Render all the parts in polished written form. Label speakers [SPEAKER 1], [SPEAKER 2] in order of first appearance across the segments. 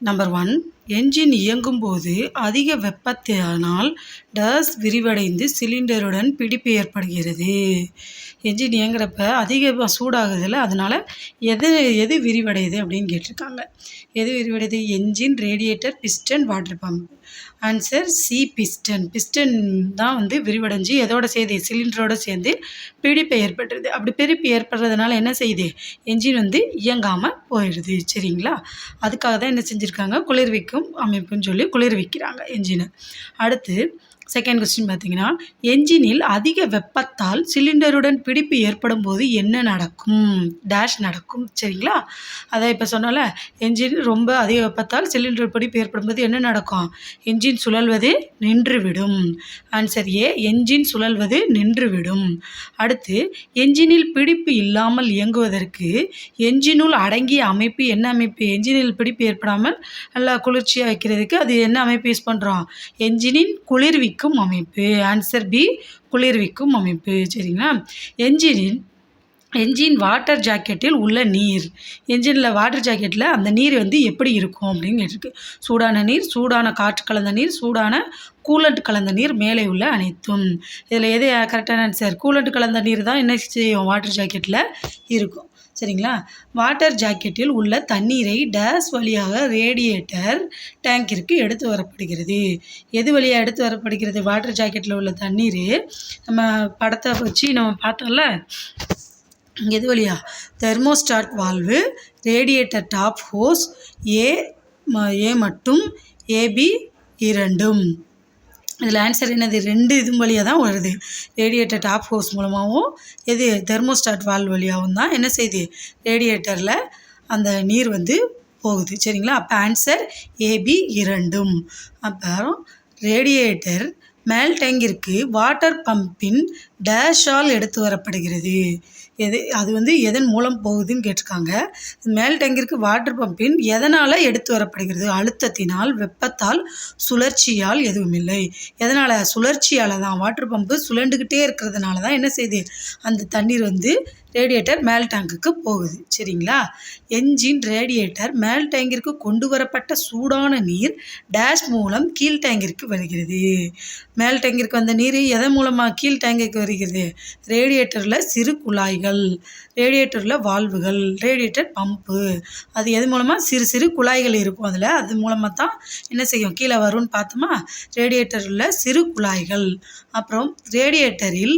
[SPEAKER 1] Number 1, engine இயங்கும்போது அதிக வெப்பத்தினால் விரிவடைந்து சிலிண்டருடன் பிடிப்பு ஏற்படுகிறது. என்ஜின் இயங்குறப்ப அதிக சூடாகுதுல்ல, அதனால எது எது விரிவடையுது அப்படின்னு கேட்டிருக்காங்க. எது விரிவடையுது? Engine, radiator, piston, water pump. Answer C, piston. Piston தான் விரிவடைஞ்சு எதோட சேர்ந்து, சிலிண்டரோட சேர்ந்து பிடிப்பு ஏற்பட்டுருது. அப்படி பிடிப்பு ஏற்படுறதுனால என்ன செய்யுது? என்ஜின் இயங்காமல் போயிடுது. சரிங்களா? அதுக்காக தான் என்ன செஞ்சுருக்காங்க? குளிர்விக்கும் அமைப்புன்னு சொல்லி குளிர்விக்கிறாங்க என்ஜினை. அடுத்து செகண்ட் கொஸ்டின் பார்த்தீங்கன்னா, என்ஜினில் அதிக வெப்பத்தால் சிலிண்டருடன் பிடிப்பு ஏற்படும் போது என்ன நடக்கும்? நடக்கும். சரிங்களா? அதான் இப்போ சொன்னால, என்ஜின் ரொம்ப அதிக வெப்பத்தால் சிலிண்டர் பிடிப்பு ஏற்படும் போது என்ன நடக்கும்? என்ஜின் சுழல்வது நின்றுவிடும். ஆன்சர் ஏ, என்ஜின் சுழல்வது நின்றுவிடும். அடுத்து, என்ஜினில் பிடிப்பு இல்லாமல் இயங்குவதற்கு என்ஜினுள் அடங்கிய அமைப்பு என்ன அமைப்பு? என்ஜினில் பிடிப்பு ஏற்படாமல் நல்லா குளிர்ச்சியாக வைக்கிறதுக்கு அது என்ன அமைப்பு யூஸ் பண்ணுறோம்? என்ஜினின் குளிர்விக்கும் அமைப்பு. ஆன்சர் பி, குளிர்விக்கும் அமைப்பு. சரிங்களா? என்ஜின் வாட்டர் ஜாக்கெட்டில் உள்ள நீர். என்ஜினில் வாட்டர் ஜாக்கெட்டில் அந்த நீர் எப்படி இருக்கும் அப்படின்னு கேட்டிருக்கு. சூடான நீர், சூடான காற்று கலந்த நீர், சூடான கூலண்ட் கலந்த நீர், மேலே உள்ள அனைத்தும். இதில் எது கரெக்டான ஆன்சர்? கூலண்ட் கலந்த நீர் தான் என்ன செய்யும்? வாட்டர் ஜாக்கெட்டில் இருக்கும். சரிங்களா? வாட்டர் ஜாக்கெட்டில் உள்ள தண்ணீரை வழியாக ரேடியேட்டர் டேங்கிற்கு எடுத்து வரப்படுகிறது. எது வழியாக எடுத்து வரப்படுகிறது? வாட்டர் ஜாக்கெட்டில் உள்ள தண்ணீர் நம்ம படத்தை வச்சு நம்ம பார்த்தோம்ல, எது வழியா? Thermostat valve, radiator top hose, A மட்டும் ஏபி இரண்டும். இதில் ஆன்சர் என்னது? 2 இது வழியாக தான் வருது. ரேடியேட்டர் டாப் ஹோஸ் மூலமாகவும் எது தெர்மோஸ்டாட் வால்வ் வழியாகவும் தான் என்ன செய்யுது? ரேடியேட்டரில் அந்த நீர் போகுது. சரிங்களா? அப்போ ஆன்சர் ஏபி இரண்டும். அப்புறம் ரேடியேட்டர் மேல் டேங்கிற்கு வாட்டர் பம்பின் டேஷால் எடுத்து வரப்படுகிறது. அது எதன் மூலம் போகுதுன்னு கேட்டிருக்காங்க. மேல் டேங்கிற்கு வாட்டர் பம்பின் எதனால் எடுத்து வரப்படுகிறது? அழுத்தத்தினால், வெப்பத்தால், சுழற்சியால் எதுவும் இல்லை. எதனால்? சுழற்சியால் தான். வாட்டர் பம்பு சுழண்டுக்கிட்டே இருக்கிறதுனால தான் என்ன செய்யுது? அந்த தண்ணீர் ரேடியேட்டர் மேல் டேங்குக்கு போகுது. சரிங்களா? என்ஜின் ரேடியேட்டர் மேல் டேங்கிற்கு கொண்டு வரப்பட்ட சூடான நீர் மூலம் கீழ் டேங்கிற்கு வருகிறது. மேல் டேங்கிற்கு வந்த நீர் எதன் மூலமாக கீழ் டேங்குக்கு வருகிறது? ரேடியேட்டரில் சிறு குழாய்கள், ரேடியேட்டரில் வால்வுகள், ரேடியேட்டர் பம்பு, அது எது மூலமாக? சிறு சிறு குழாய்கள் இருக்கும் அதில், அது மூலமாக தான் என்ன செய்யும்? கீழே வரும்னு பார்த்தோமா? ரேடியேட்டரில் சிறு குழாய்கள். அப்புறம் ரேடியேட்டரில்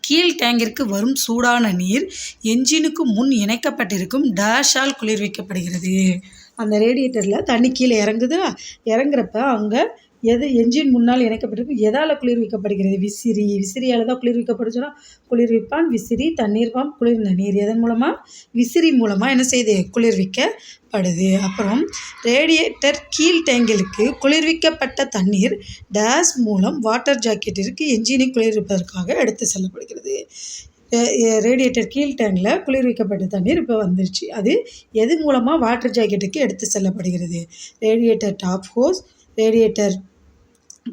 [SPEAKER 1] கீழ் டேங்கிற்கு வரும் சூடான நீர் என்ஜினுக்கு முன் இணைக்கப்பட்டிருக்கும் டேஷால் குளிர்விக்கப்படுகிறது. அந்த ரேடியேட்டரில் தண்ணி கீழே இறங்குதா? இறங்குறப்ப அங்கே என்ஜின் முன்னால் இணைக்கப்பட்டிருக்கு. எதால் குளிர்விக்கப்படுகிறது? விசிறியால் தான் குளிர்விக்கப்படுச்சுன்னா, குளிர்விப்பான், விசிறி, தண்ணீர் பாம்பு, குளிர்ந்த நீர். எதன் மூலமாக? விசிறி மூலமாக என்ன செய்யுது? குளிர்விக்கப்படுது. அப்புறம் ரேடியேட்டர் கீழ் டேங்கிற்கு குளிர்விக்கப்பட்ட தண்ணீர் மூலம் வாட்டர் ஜாக்கெட்டிற்கு என்ஜினை குளிர்விப்பதற்காக எடுத்து செல்லப்படுகிறது. ரேடியேட்டர் கீழ் டேங்கில் குளிர்விக்கப்பட்ட தண்ணீர் இப்போ வந்துருச்சு. அது எது மூலமாக வாட்டர் ஜாக்கெட்டுக்கு எடுத்து செல்லப்படுகிறது? Radiator top hose, radiator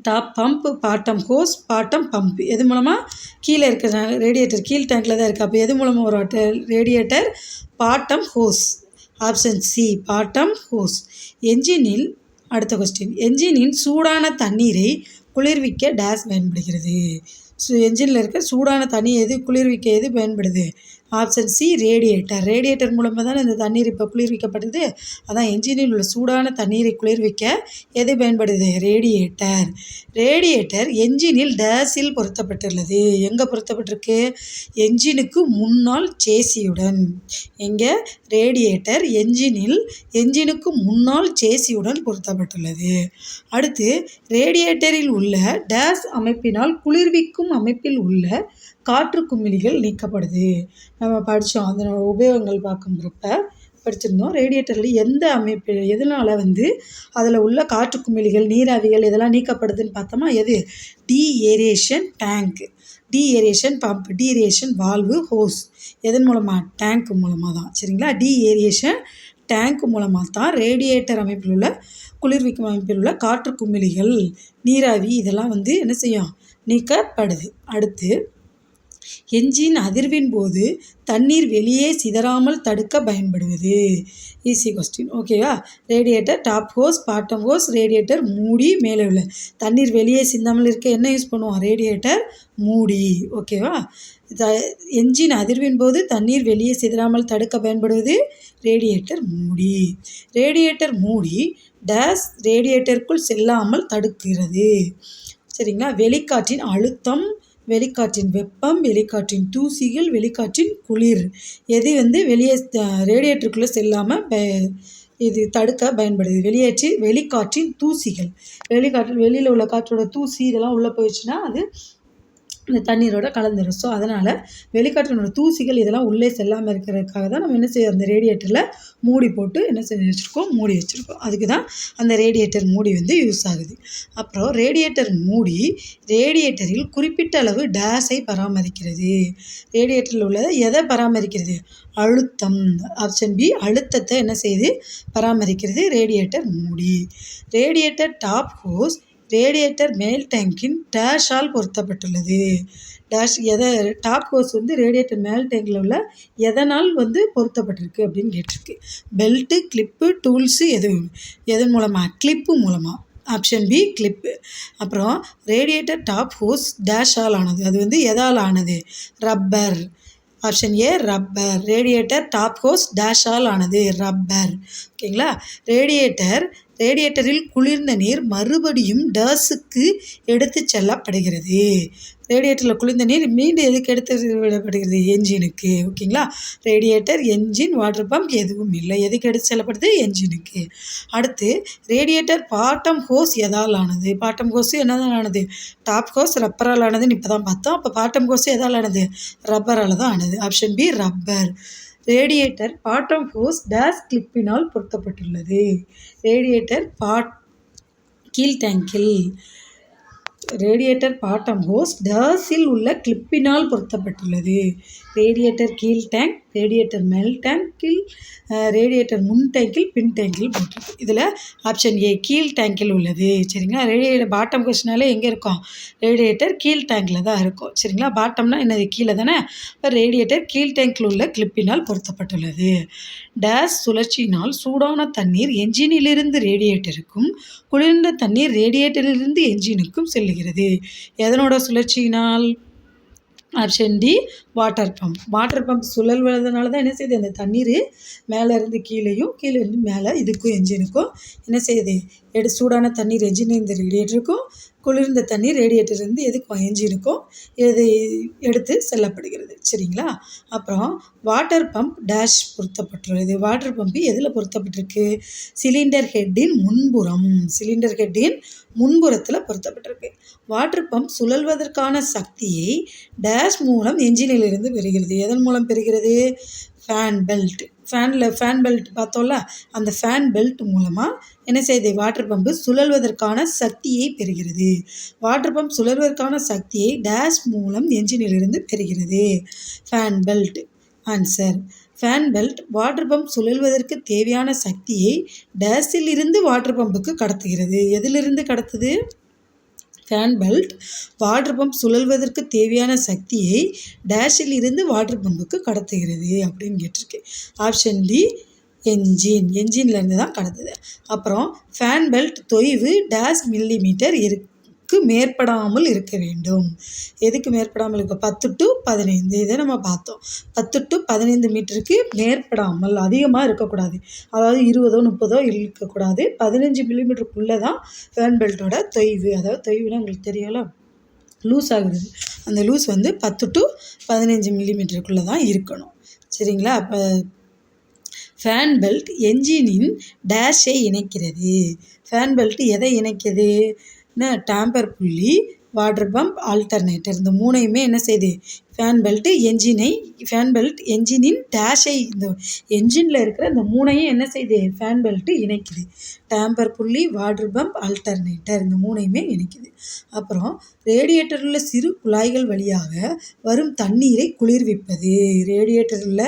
[SPEAKER 1] top pump, bottom hose, bottom pump. எது மூலமாக? கீழே இருக்கிறதுனால ரேடியேட்டர் கீழ் டேங்கில் தான் இருக்குது. அப்போ எது மூலமாக வரும்? Radiator bottom hose. Option C, bottom hose. என்ஜினில் அடுத்த கொஸ்டின், என்ஜினின் சூடான தண்ணீரை குளிர்விக்க பயன்படுகிறது. என்ஜினில் இருக்க சூடான தண்ணி குளிர்விக்க எது பயன்படுது? Option C, radiator. ரேடியேட்டர் மூலமாக தான் இந்த தண்ணீர் இப்போ குளிர்விக்கப்படுது. அதான் என்ஜினில் உள்ள சூடான தண்ணீரை குளிர்விக்க எது பயன்படுது? ரேடியேட்டர். ரேடியேட்டர் என்ஜினில் டேஸில் பொருத்தப்பட்டுள்ளது. எங்கே பொருத்தப்பட்டிருக்கு? என்ஜினுக்கு முன்னால் சேசியுடன். எங்கே? ரேடியேட்டர் என்ஜினுக்கு முன்னால் சேசியுடன் பொருத்தப்பட்டுள்ளது. அடுத்து, ரேடியேட்டரில் உள்ள அமைப்பினால் குளிர்விக்கும் அமைப்பில் உள்ள காற்று குமிழிகள் நீக்கப்படுது. நம்ம படித்தோம், அதனோட உபயோகங்கள் பார்க்குறப்ப படிச்சிருந்தோம். ரேடியேட்டரில் எந்த அமைப்பு எதனால் அதில் உள்ள காற்று குமிழிகள், நீராவிகள் இதெல்லாம் நீக்கப்படுதுன்னு பார்த்தோமா? எது? டீஏரேஷன் டேங்க், டீஏரேஷன் பம்ப், டீஏரேஷன் வால்வு, ஹோஸ். எதன் மூலமாக? டேங்க் மூலமாக தான். சரிங்களா? டீஏரேஷன் டேங்க் மூலமாக தான் ரேடியேட்டர் அமைப்பில் உள்ள குளிர்விக்கும் அமைப்பில் உள்ள காற்று குமிழிகள், நீராவி இதெல்லாம் என்ன செய்யும்? நீக்கப்படுது. அடுத்து என்ஜின் அதிர்வின் போது தண்ணீர் வெளியே சிதறாமல் தடுக்க பயன்படுவது. Easy question. ஓகேவா? Radiator, top hose, bottom hose, radiator மூடி, மேலே உள்ள தண்ணீர் வெளியே சிந்தாமல் இருக்க என்ன யூஸ் பண்ணுவோம்? ரேடியேட்டர் மூடி. ஓகேவா? என்ஜின் அதிர்வின் போது தண்ணீர் வெளியே சிதறாமல் தடுக்க பயன்படுவது ரேடியேட்டர் மூடி. ரேடியேட்டர் மூடி டேஸ் ரேடியேட்டருக்குள் செல்லாமல் தடுக்கிறது. சரிங்களா? வெளிக்காற்றின் அழுத்தம், வெளிக்காற்றின் வெப்பம், வெளிக்காற்றின் தூசிகள், வெளிக்காற்றின் குளிர் எது வெளியே ரேடியேட்டருக்குள்ளே செல்லாமல் இது தடுக்க பயன்படுது. வெளிக்காற்றின் தூசிகள், வெளியில் உள்ள காற்றோட தூசி இதெல்லாம் உள்ளே போயிடுச்சுன்னா அது இந்த தண்ணீரோட கலந்துடும். ஸோ அதனால் வெளிக்காற்றினோட தூசிகள் இதெல்லாம் உள்ளே செல்லாமல் இருக்கிறதுக்காக தான் நம்ம என்ன செய்ய அந்த ரேடியேட்டரில் மூடி போட்டு என்ன செஞ்சு வச்சுருக்கோம்? மூடி வச்சுருக்கோம். அதுக்கு தான் அந்த ரேடியேட்டர் மூடி யூஸ் ஆகுது. அப்புறம் ரேடியேட்டர் மூடி ரேடியேட்டரில் குறிப்பிட்ட அளவு டேஸை பராமரிக்கிறது. ரேடியேட்டரில் உள்ளதை எதை பராமரிக்கிறது? அழுத்தம். ஆப்ஷன் பி, அழுத்தத்தை என்ன செய்யுது? பராமரிக்கிறது ரேடியேட்டர் மூடி. ரேடியேட்டர் டாப் ஹோஸ் ரேடியேட்டர் மேல் டேங்கின் டேஷால் பொருத்தப்பட்டுள்ளது. டேஷ் டாப் ஹோஸ் ரேடியேட்டர் மேல் டேங்கில் உள்ள எதனால் பொருத்தப்பட்டிருக்கு அப்படின்னு கேட்டிருக்கு. பெல்ட்டு, கிளிப்பு, டூல்ஸு எதன் மூலமாக? கிளிப்பு மூலமாக. Option B, clip. அப்புறம் ரேடியேட்டர் டாப் ஹோஸ் டேஷால் ஆனது. அது எதால் ஆனது? Rubber. Option A, rubber. Radiator top hose டேஷால் ஆனது? ரப்பர். ஓகேங்களா? ரேடியேட்டரில் குளிர்ந்த நீர் மறுபடியும் டேஸுக்கு எடுத்து செல்லப்படுகிறது. ரேடியேட்டரில் குளிர்ந்த நீர் மீண்டும் எதுக்கு எடுத்து விடப்படுகிறது? என்ஜினுக்கு. ஓகேங்களா? ரேடியேட்டர், என்ஜின், வாட்டர் பம்ப் எதுவும் இல்லை. எதுக்கு எடுத்து செல்லப்படுது? என்ஜினுக்கு. அடுத்து ரேடியேட்டர் பாட்டம் ஹோஸ் எதால் ஆனது? பாட்டம் ஹோஸ் என்னதான் ஆனது? டாப் ஹோஸ் ரப்பரால் ஆனதுன்னு இப்போ தான் பார்த்தோம். அப்போ பாட்டம் ஹோஸ் எதால் ஆனது? ரப்பரால் தான் ஆனது. Option B, rubber. Radiator bottom hose dash கிளிப்பினால் பொருத்தப்பட்டுள்ளது. ரேடியேட்டர் கீழ்டேங்கில் ரேடியேட்டர் பாட்டம் ஹோஸ் டேஸில் உள்ள கிளிப்பினால் பொருத்தப்பட்டுள்ளது. ரேடியேட்டர் கீழ் டேங்க், ரேடியேட்டர் மேல் டேங்கில், ரேடியேட்டர் முன் டேங்கில், பின் டேங்கில் போட்டிருக்கு. இதில் ஆப்ஷன் ஏ, கீழ் டேங்கில் உள்ளது. சரிங்களா? ரேடியேட்டர் பாட்டம் கொஸ்டினாலே எங்கே இருக்கும்? ரேடியேட்டர் கீழ் டேங்கில் தான் இருக்கும். சரிங்களா? பாட்டம்னா என்னது? கீழே தானே. இப்போ ரேடியேட்டர் கீழ் டேங்கில் உள்ள கிளிப்பினால் பொருத்தப்பட்டுள்ளது. டேஸ் சுழற்சியினால் சூடான தண்ணீர் என்ஜினிலிருந்து ரேடியேட்டருக்கும், குளிர்ந்த தண்ணீர் ரேடியேட்டரிலிருந்து என்ஜினுக்கும் செல்லுகிறது. எதனோட சுழற்சியினால்? Option D, water pump. Water pump சுழல்வதனால தான் என்ன செய்யுது? அந்த தண்ணீர் மேலேருந்து கீழேயும், கீழேருந்து மேலே இதுக்கும் என்ஜினுக்கும் என்ன செய்யுது? சூடான தண்ணீர் என்ஜின்லேருந்து ரேடியேட்டருக்கும், குளிர்ந்த தண்ணீர் ரேடியேட்டர்லேருந்து எதுக்கும்? என்ஜினுக்கும் எடுத்து செல்லப்படுகிறது. சரிங்களா? அப்புறம் வாட்டர் பம்ப் டேஷ் பொருத்தப்பட்டுள்ளது. வாட்டர் பம்பு எதில் பொருத்தப்பட்டிருக்கு? சிலிண்டர் ஹெட்டின் முன்புறம். சிலிண்டர் ஹெட்டின் முன்புறத்தில் பொருத்தப்பட்டிருக்கு. வாட்டர் பம்ப் சுழல்வதற்கான சக்தியை டேஷ் மூலம் என்ஜினிலிருந்து பெறுகிறது. எதன் மூலம் பெறுகிறது? Fan belt. ஃபேன் பெல்ட் பார்த்தோம்ல, அந்த ஃபேன் பெல்ட் மூலமாக என்ன செய்யுது? வாட்டர் பம்பு சுழல்வதற்கான சக்தியை பெறுகிறது. வாட்டர் பம்ப் சுழல்வதற்கான சக்தியை டேஷ் மூலம் என்ஜினிலிருந்து பெறுகிறது. Fan belt. Answer fan belt water pump சுழல்வதற்கு தேவையான சக்தியை டேஸில் இருந்து வாட்டர் பம்புக்கு கடத்துகிறது. எதிலிருந்து கடத்துது? ஃபேன் பெல்ட் வாட்டர் பம்ப் சுழல்வதற்கு தேவையான சக்தியை டேஷில் இருந்து வாட்டர் பம்புக்கு கடத்துகிறது அப்படின்னு கேட்டிருக்கு. ஆப்ஷன் டி, என்ஜின்லேருந்து தான் கடத்துது. அப்புறம் ஃபேன் பெல்ட் தொய்வு டேஷ் மில்லிமீட்டர் மேற்படாமல் இருக்க வேண்டும். எதுக்கு மேற்படாமல் இருக்க? 10 to 15. இதை நம்ம பார்த்தோம். 10 to 15 மீட்டருக்கு மேற்படாமல், அதிகமாக இருக்கக்கூடாது. அதாவது 20 30 இருக்கக்கூடாது. 15 மில்லிமீட்டருக்குள்ளே தான் ஃபேன் பெல்ட்டோட தொய்வு. அதாவது தொய்வுனா உங்களுக்கு தெரியல, லூஸ் ஆகுது. அந்த லூஸ் 10 to 15 மில்லிமீட்டருக்குள்ளே தான் இருக்கணும். சரிங்களா? அப்போ ஃபேன் பெல்ட் என்ஜினின் டேஷை இணைக்கிறது. ஃபேன் பெல்ட் எதை இணைக்குது? டேம்பர் புள்ளி, வாட்டர் பம்ப், ஆல்டர்னேட்டர், இந்த மூணையுமே என்ன செய்யுது? ஃபேன் பெல்ட் என்ஜினின் டேஷை, இந்த என்ஜினில் இருக்கிற இந்த மூணையும் என்ன செய்யுது? ஃபேன் பெல்ட்டு இணைக்குது. டேம்பர் புள்ளி, வாட்டர் பம்ப், ஆல்டர்னேட்டர், இந்த மூணையுமே இணைக்குது. அப்புறம் ரேடியேட்டரில் சிறு குழாய்கள் வழியாக வரும் தண்ணீரை குளிர்விப்பது. ரேடியேட்டரில்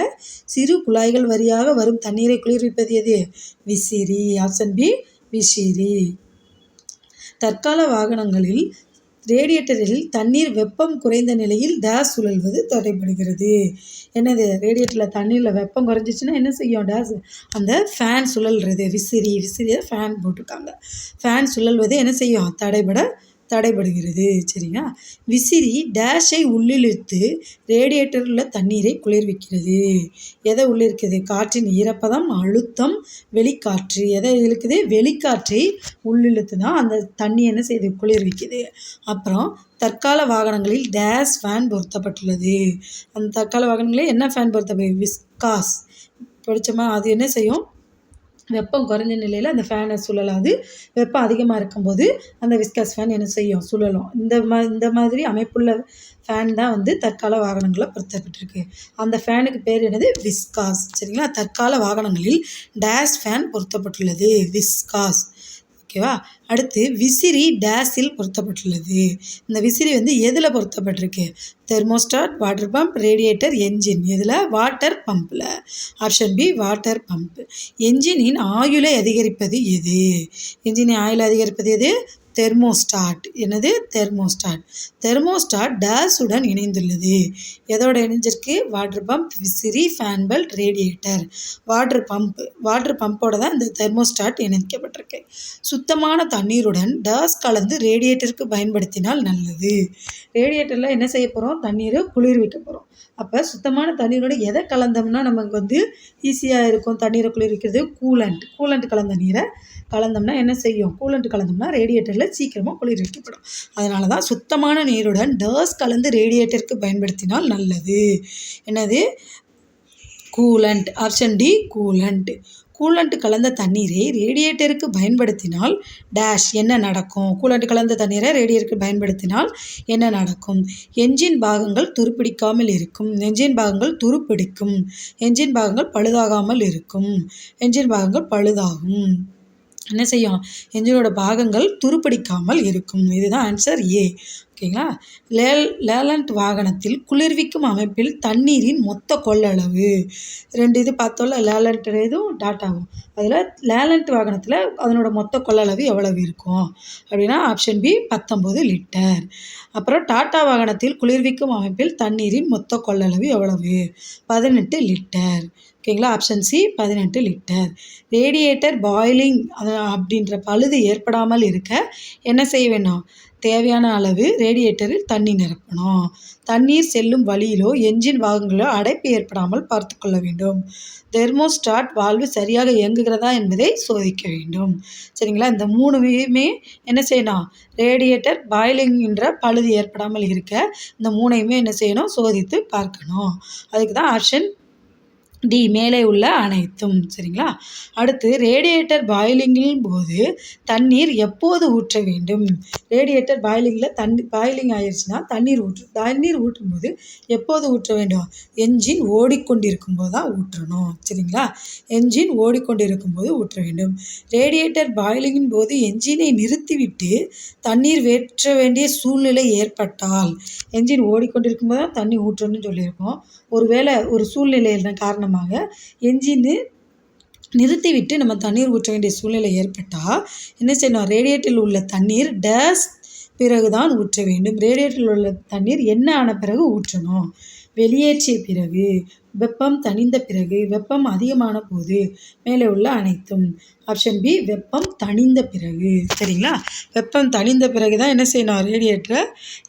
[SPEAKER 1] சிறு குழாய்கள் வழியாக வரும் தண்ணீரை குளிர்விப்பது எது? விசிறி. ஆப்ஷன் பி, விசிறி. தற்கால வாகனங்களில் ரேடியேட்டரில் தண்ணீர் வெப்பம் குறைந்த நிலையில் டேஸ் சுழல்வது தடைபடுகிறது. என்னது ரேடியேட்டரில் தண்ணீரில் வெப்பம் குறைஞ்சிச்சுன்னா என்ன செய்யும் டேஸ் அந்த ஃபேன் சுழல்றது விசிறியை ஃபேன் போட்டிருக்காங்க. ஃபேன் சுழல்வது என்ன செய்யும் தடைபடுகிறது. சரிங்களா. விசிறி டேஷை உள்ளிழுத்து ரேடியேட்டரில் உள்ள தண்ணீரை குளிர்விக்கிறது. எதை உள்ளிருக்குது? காற்றின் ஈரப்பதம், அழுத்தம், வெளிக்காற்று. எதை இழுக்குது? வெளிக்காற்றை உள்ளிழுத்து தான் அந்த தண்ணி என்ன செய்யுது? குளிர்விக்குது. அப்புறம் தற்கால வாகனங்களில் டேஷ் ஃபேன் பொருத்தப்பட்டுள்ளது. அந்த தற்கால வாகனங்களில் என்ன ஃபேன் பொருத்தப்பட்டு? விஸ்காஸ் படித்தோமா? அது என்ன செய்யும்? வெப்பம் குறைஞ்ச நிலையில் அந்த ஃபேனை சுழலாது. வெப்பம் அதிகமாக இருக்கும்போது அந்த விஸ்காஸ் ஃபேன் என்ன செய்யும்? சுழலும். இந்த மாதிரி அமைப்புள்ள ஃபேன் தான் வந்து தற்கால வாகனங்களில் பொருத்தப்பட்டிருக்கு. அந்த ஃபேனுக்கு பேர் என்னது? விஸ்காஸ். சரிங்களா. தற்கால வாகனங்களில் டேஷ் ஃபேன் பொருத்தப்பட்டுள்ளது. விஸ்காஸ். ஓகேவா. அடுத்து விசிறி டேஸில் பொருத்தப்பட்டுள்ளது. இந்த விசிறி வந்து எதில் பொருத்தப்பட்டிருக்கு? Thermostat, water pump, radiator, engine. இதில் வாட்டர் பம்பில். Option B water pump. என்ஜினின் ஆயுளை அதிகரிப்பது எது? என்ஜினின் ஆயுளை அதிகரிப்பது எது? தெர்மோஸ்டாட். என்னது? தெர்மோஸ்டாட் டேஸுடன் இணைந்துள்ளது. எதோட இணைஞ்சிருக்கு? வாட்டர் பம்ப், விசிறி, ஃபேன் பெல்ட், ரேடியேட்டர். வாட்டர் பம்போட தான் இந்த தெர்மோஸ்டாட் இணைக்கப்பட்டிருக்கு. சுத்தமான தண்ணீருடன் டேஸ் கலந்து ரேடியேட்டருக்கு பயன்படுத்தினால் நல்லது. ரேடியேட்டரில் என்ன செய்ய போகிறோம்? தண்ணீரை குளிர்விக்க போகிறோம். அப்போ சுத்தமான தண்ணீரோட எதை கலந்தோம்னா நமக்கு வந்து ஈஸியாக இருக்கும் தண்ணீரை குளிர்விக்கிறது? கூலண்ட் கலந்த நீரை கலந்தோம்னா என்ன செய்யும்? கூலண்ட் கலந்தோம்னா ரேடியேட்டரில் சீக்கிரமாக குளிர்விக்கப்படும். அதனால தான் சுத்தமான நீருடன் டேஸ் கலந்து ரேடியேட்டருக்கு பயன்படுத்தினால் நல்லது. என்னது? Coolant. Option D coolant. Coolant கலந்த தண்ணீரை ரேடியேட்டருக்கு பயன்படுத்தினால் டேஷ் என்ன நடக்கும்? கூலண்ட் கலந்த தண்ணீரை ரேடியேட்டருக்கு பயன்படுத்தினால் என்ன நடக்கும்? என்ஜின் பாகங்கள் துருப்பிடிக்காமல் இருக்கும். என்ஜின் பாகங்கள் துருப்பிடிக்கும். என்ஜின் பாகங்கள் பழுதாகாமல் இருக்கும். என்ஜின் பாகங்கள் பழுதாகும். என்ன செய்யும்? என்ஜினோட பாகங்கள் துருப்பிடிக்காமல் இருக்கும். இதுதான் ஆன்சர் ஏ. ஓகேங்களா. லேலண்ட் வாகனத்தில் குளிர்விக்கும் அமைப்பில் தண்ணீரின் மொத்த கொள்ளளவு. 2 இது பார்த்தோம்ல, லேலண்ட் இதுவும் டாட்டாவும். அதில் லேலண்ட் வாகனத்தில் அதனோட மொத்த கொள்ளளவு எவ்வளவு இருக்கும் அப்படின்னா ஆப்ஷன் பி 19 லிட்டர். அப்புறம் டாட்டா வாகனத்தில் குளிர்விக்கும் அமைப்பில் தண்ணீரின் மொத்த கொள்ளளவு எவ்வளவு? 18 லிட்டர். ஓகேங்களா. Option C 18 litre. Radiator boiling அப்படின்ற பழுது ஏற்படாமல் இருக்க என்ன செய்ய வேணும்? தேவையான அளவு ரேடியேட்டரில் தண்ணீர் நிரப்பணும். தண்ணீர் செல்லும் வழியிலோ என்ஜின் பாகங்களிலோ அடைப்பு ஏற்படாமல் பார்த்து கொள்ள வேண்டும். தெர்மோஸ்டாட் வால்வு சரியாக இயங்குகிறதா என்பதை சோதிக்க வேண்டும். சரிங்களா. இந்த 3யுமே என்ன செய்யணும்? ரேடியேட்டர் பாயிலிங்கிற பழுது ஏற்படாமல் இருக்க இந்த 3யுமே என்ன செய்யணும்? சோதித்து பார்க்கணும். அதுக்கு தான் ஆப்ஷன் டி மேலே உள்ள அனைத்தும். சரிங்களா. அடுத்து ரேடியேட்டர் பாயிலிங்கின் போது தண்ணீர் எப்போது ஊற்ற வேண்டும்? ரேடியேட்டர் பாயிலிங் ஆயிடுச்சுன்னா தண்ணீர் ஊற்றும்போது எப்போது ஊற்ற வேண்டும்? என்ஜின் ஓடிக்கொண்டிருக்கும் போது தான் ஊற்றணும். சரிங்களா. என்ஜின் ஓடிக்கொண்டிருக்கும் போது ஊற்ற வேண்டும். ரேடியேட்டர் பாயிலிங்கின் போது என்ஜினை நிறுத்திவிட்டு தண்ணீர் வேற்ற வேண்டிய சூழ்நிலை ஏற்பட்டால், என்ஜின் ஓடிக்கொண்டிருக்கும் போது தான் தண்ணி ஊற்றணும்னு சொல்லியிருக்கோம். ஒருவேளை ஒரு சூழ்நிலையின் காரணமாக என்ஜின்னு நிறுத்திவிட்டு நம்ம தண்ணீர் ஊற்ற வேண்டிய சூழ்நிலை ஏற்பட்டால் என்ன செய்யணும்? ரேடியேட்டரில் உள்ள தண்ணீர் டேஸ் பிறகு தான் ஊற்ற வேண்டும். ரேடியேட்டரில் உள்ள தண்ணீர் என்ன ஆன பிறகு ஊற்றணும்? வெளியேற்றிய பிறகு, வெப்பம் தணிந்த பிறகு, வெப்பம் அதிகமான போது, மேலே உள்ள அனைத்தும். ஆப்ஷன் பி வெப்பம் தணிந்த பிறகு. சரிங்களா. வெப்பம் தணிந்த பிறகு தான் என்ன செய்யணும்? ரேடியேட்டரை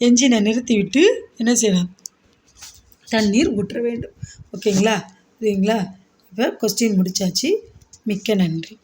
[SPEAKER 1] என்ஜினை நிறுத்திவிட்டு என்ன செய்யணும்? தண்ணீர் ஊற்ற வேண்டும். ஓகேங்களா. சரிங்களா. இப்போ கொஸ்டின் முடிச்சாச்சு. மிக்க நன்றி.